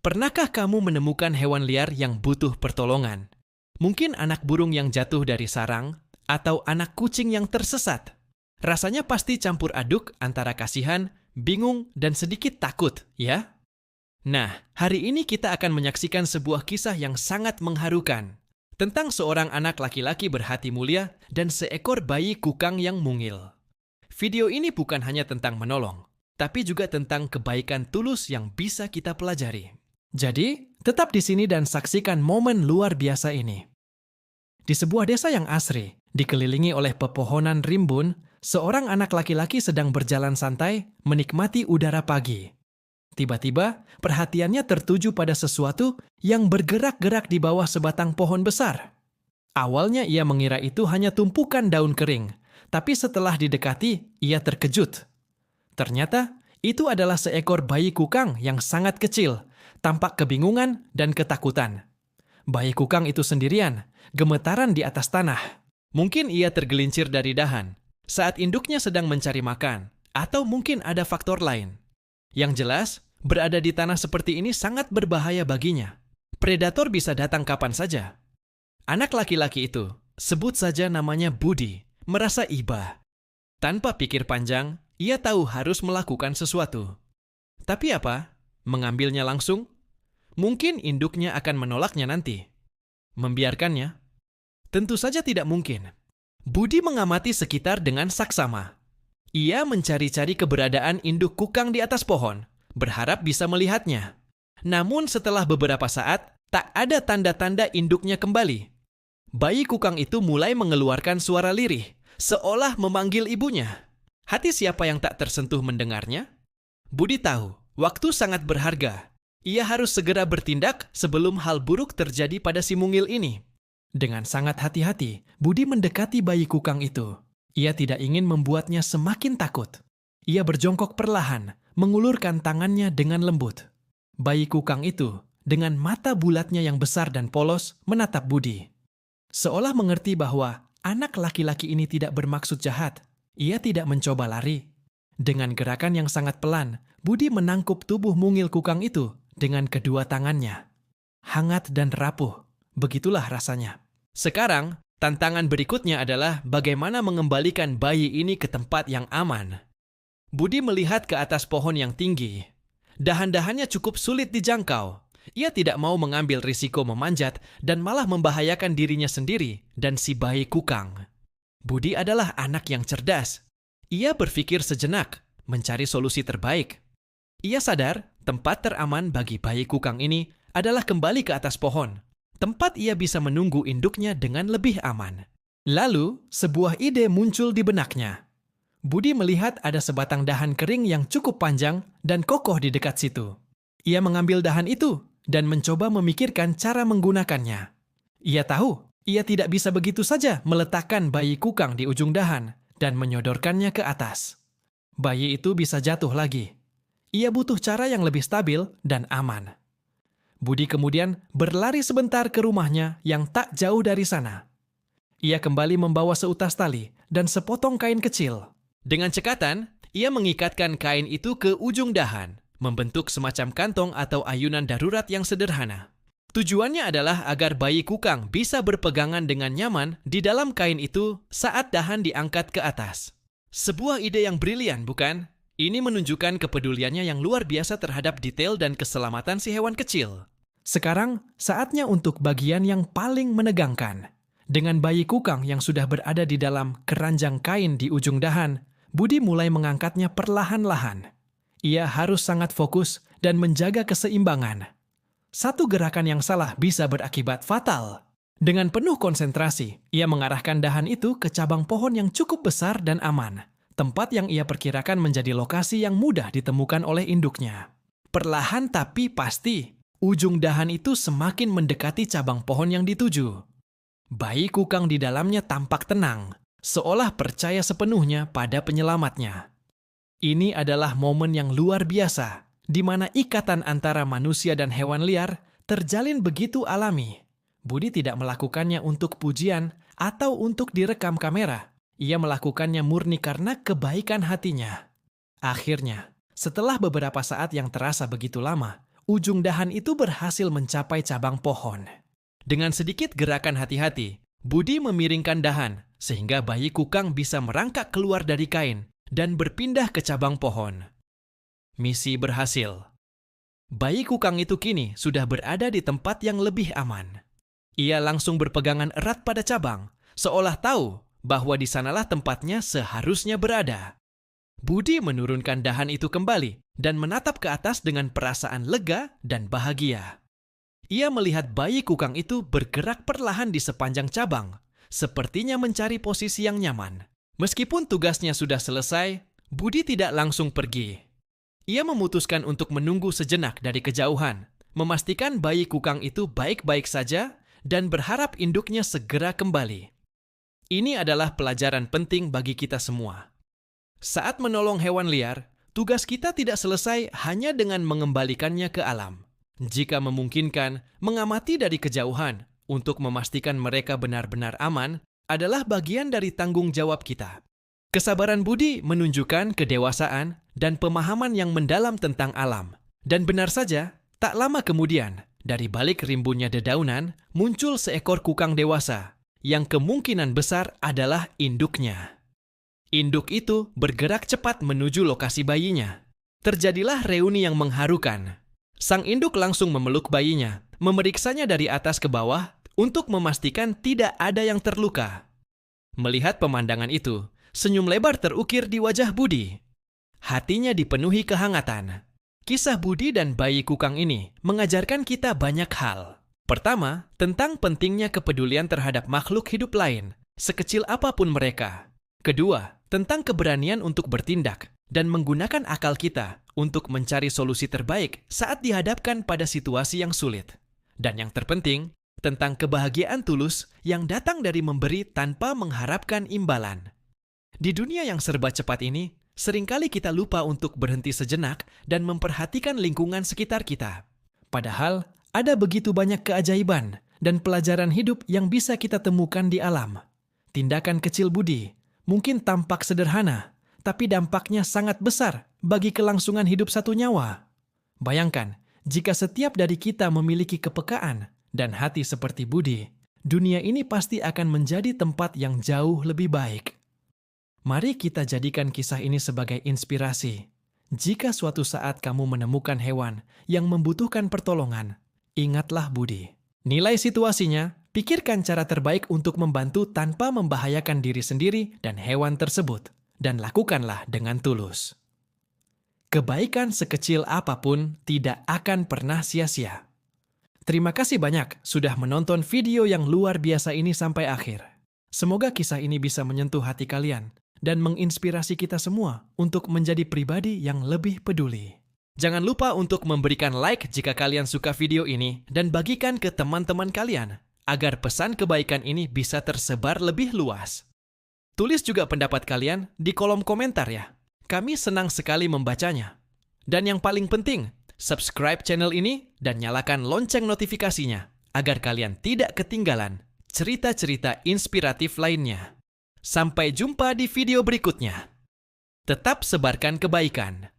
Pernahkah kamu menemukan hewan liar yang butuh pertolongan? Mungkin anak burung yang jatuh dari sarang, atau anak kucing yang tersesat. Rasanya pasti campur aduk antara kasihan, bingung, dan sedikit takut, ya? Nah, hari ini kita akan menyaksikan sebuah kisah yang sangat mengharukan tentang seorang anak laki-laki berhati mulia dan seekor bayi kukang yang mungil. Video ini bukan hanya tentang menolong, tapi juga tentang kebaikan tulus yang bisa kita pelajari. Jadi, tetap di sini dan saksikan momen luar biasa ini. Di sebuah desa yang asri, dikelilingi oleh pepohonan rimbun, seorang anak laki-laki sedang berjalan santai menikmati udara pagi. Tiba-tiba, perhatiannya tertuju pada sesuatu yang bergerak-gerak di bawah sebatang pohon besar. Awalnya ia mengira itu hanya tumpukan daun kering, tapi setelah didekati, ia terkejut. Ternyata, itu adalah seekor bayi kukang yang sangat kecil, tampak kebingungan dan ketakutan. Bayi kukang itu sendirian, gemetaran di atas tanah. Mungkin ia tergelincir dari dahan saat induknya sedang mencari makan, atau mungkin ada faktor lain. Yang jelas, berada di tanah seperti ini sangat berbahaya baginya. Predator bisa datang kapan saja. Anak laki-laki itu, sebut saja namanya Budi, merasa iba. Tanpa pikir panjang, ia tahu harus melakukan sesuatu. Tapi apa? Mengambilnya langsung? Mungkin induknya akan menolaknya nanti. Membiarkannya? Tentu saja tidak mungkin. Budi mengamati sekitar dengan saksama. Ia mencari-cari keberadaan induk kukang di atas pohon, berharap bisa melihatnya. Namun setelah beberapa saat, tak ada tanda-tanda induknya kembali. Bayi kukang itu mulai mengeluarkan suara lirih, seolah memanggil ibunya. Hati siapa yang tak tersentuh mendengarnya? Budi tahu, waktu sangat berharga. Ia harus segera bertindak sebelum hal buruk terjadi pada si mungil ini. Dengan sangat hati-hati, Budi mendekati bayi kukang itu. Ia tidak ingin membuatnya semakin takut. Ia berjongkok perlahan, mengulurkan tangannya dengan lembut. Bayi kukang itu, dengan mata bulatnya yang besar dan polos, menatap Budi. Seolah mengerti bahwa anak laki-laki ini tidak bermaksud jahat. Ia tidak mencoba lari. Dengan gerakan yang sangat pelan, Budi menangkup tubuh mungil kukang itu dengan kedua tangannya. Hangat dan rapuh, begitulah rasanya. Sekarang, tantangan berikutnya adalah bagaimana mengembalikan bayi ini ke tempat yang aman. Budi melihat ke atas pohon yang tinggi. Dahan-dahannya cukup sulit dijangkau. Ia tidak mau mengambil risiko memanjat dan malah membahayakan dirinya sendiri dan si bayi kukang. Budi adalah anak yang cerdas. Ia berpikir sejenak, mencari solusi terbaik. Ia sadar tempat teraman bagi bayi kukang ini adalah kembali ke atas pohon. Tempat ia bisa menunggu induknya dengan lebih aman. Lalu, sebuah ide muncul di benaknya. Budi melihat ada sebatang dahan kering yang cukup panjang dan kokoh di dekat situ. Ia mengambil dahan itu dan mencoba memikirkan cara menggunakannya. Ia tahu, ia tidak bisa begitu saja meletakkan bayi kukang di ujung dahan dan menyodorkannya ke atas. Bayi itu bisa jatuh lagi. Ia butuh cara yang lebih stabil dan aman. Budi kemudian berlari sebentar ke rumahnya yang tak jauh dari sana. Ia kembali membawa seutas tali dan sepotong kain kecil. Dengan cekatan, ia mengikatkan kain itu ke ujung dahan, membentuk semacam kantong atau ayunan darurat yang sederhana. Tujuannya adalah agar bayi kukang bisa berpegangan dengan nyaman di dalam kain itu saat dahan diangkat ke atas. Sebuah ide yang brilian, bukan? Ini menunjukkan kepeduliannya yang luar biasa terhadap detail dan keselamatan si hewan kecil. Sekarang, saatnya untuk bagian yang paling menegangkan. Dengan bayi kukang yang sudah berada di dalam keranjang kain di ujung dahan, Budi mulai mengangkatnya perlahan-lahan. Ia harus sangat fokus dan menjaga keseimbangan. Satu gerakan yang salah bisa berakibat fatal. Dengan penuh konsentrasi, ia mengarahkan dahan itu ke cabang pohon yang cukup besar dan aman, tempat yang ia perkirakan menjadi lokasi yang mudah ditemukan oleh induknya. Perlahan tapi pasti, ujung dahan itu semakin mendekati cabang pohon yang dituju. Bayi kukang di dalamnya tampak tenang, seolah percaya sepenuhnya pada penyelamatnya. Ini adalah momen yang luar biasa, di mana ikatan antara manusia dan hewan liar terjalin begitu alami. Budi tidak melakukannya untuk pujian atau untuk direkam kamera. Ia melakukannya murni karena kebaikan hatinya. Akhirnya, setelah beberapa saat yang terasa begitu lama, ujung dahan itu berhasil mencapai cabang pohon. Dengan sedikit gerakan hati-hati, Budi memiringkan dahan sehingga bayi kukang bisa merangkak keluar dari kain dan berpindah ke cabang pohon. Misi berhasil. Bayi kukang itu kini sudah berada di tempat yang lebih aman. Ia langsung berpegangan erat pada cabang, seolah tahu bahwa di sanalah tempatnya seharusnya berada. Budi menurunkan dahan itu kembali dan menatap ke atas dengan perasaan lega dan bahagia. Ia melihat bayi kukang itu bergerak perlahan di sepanjang cabang, sepertinya mencari posisi yang nyaman. Meskipun tugasnya sudah selesai, Budi tidak langsung pergi. Ia memutuskan untuk menunggu sejenak dari kejauhan, memastikan bayi kukang itu baik-baik saja dan berharap induknya segera kembali. Ini adalah pelajaran penting bagi kita semua. Saat menolong hewan liar, tugas kita tidak selesai hanya dengan mengembalikannya ke alam. Jika memungkinkan, mengamati dari kejauhan untuk memastikan mereka benar-benar aman adalah bagian dari tanggung jawab kita. Kesabaran Budi menunjukkan kedewasaan dan pemahaman yang mendalam tentang alam. Dan benar saja, tak lama kemudian, dari balik rimbunnya dedaunan, muncul seekor kukang dewasa yang kemungkinan besar adalah induknya. Induk itu bergerak cepat menuju lokasi bayinya. Terjadilah reuni yang mengharukan. Sang induk langsung memeluk bayinya, memeriksanya dari atas ke bawah untuk memastikan tidak ada yang terluka. Melihat pemandangan itu, senyum lebar terukir di wajah Budi. Hatinya dipenuhi kehangatan. Kisah Budi dan bayi kukang ini mengajarkan kita banyak hal. Pertama, tentang pentingnya kepedulian terhadap makhluk hidup lain, sekecil apapun mereka. Kedua, tentang keberanian untuk bertindak dan menggunakan akal kita untuk mencari solusi terbaik saat dihadapkan pada situasi yang sulit. Dan yang terpenting, tentang kebahagiaan tulus yang datang dari memberi tanpa mengharapkan imbalan. Di dunia yang serba cepat ini, seringkali kita lupa untuk berhenti sejenak dan memperhatikan lingkungan sekitar kita. Padahal, ada begitu banyak keajaiban dan pelajaran hidup yang bisa kita temukan di alam. Tindakan kecil Budi mungkin tampak sederhana, tapi dampaknya sangat besar bagi kelangsungan hidup satu nyawa. Bayangkan, jika setiap dari kita memiliki kepekaan dan hati seperti Budi, dunia ini pasti akan menjadi tempat yang jauh lebih baik. Mari kita jadikan kisah ini sebagai inspirasi. Jika suatu saat kamu menemukan hewan yang membutuhkan pertolongan, ingatlah Budi. Nilai situasinya, pikirkan cara terbaik untuk membantu tanpa membahayakan diri sendiri dan hewan tersebut. Dan lakukanlah dengan tulus. Kebaikan sekecil apapun tidak akan pernah sia-sia. Terima kasih banyak sudah menonton video yang luar biasa ini sampai akhir. Semoga kisah ini bisa menyentuh hati kalian dan menginspirasi kita semua untuk menjadi pribadi yang lebih peduli. Jangan lupa untuk memberikan like jika kalian suka video ini dan bagikan ke teman-teman kalian agar pesan kebaikan ini bisa tersebar lebih luas. Tulis juga pendapat kalian di kolom komentar ya. Kami senang sekali membacanya. Dan yang paling penting, subscribe channel ini dan nyalakan lonceng notifikasinya agar kalian tidak ketinggalan cerita-cerita inspiratif lainnya. Sampai jumpa di video berikutnya. Tetap sebarkan kebaikan.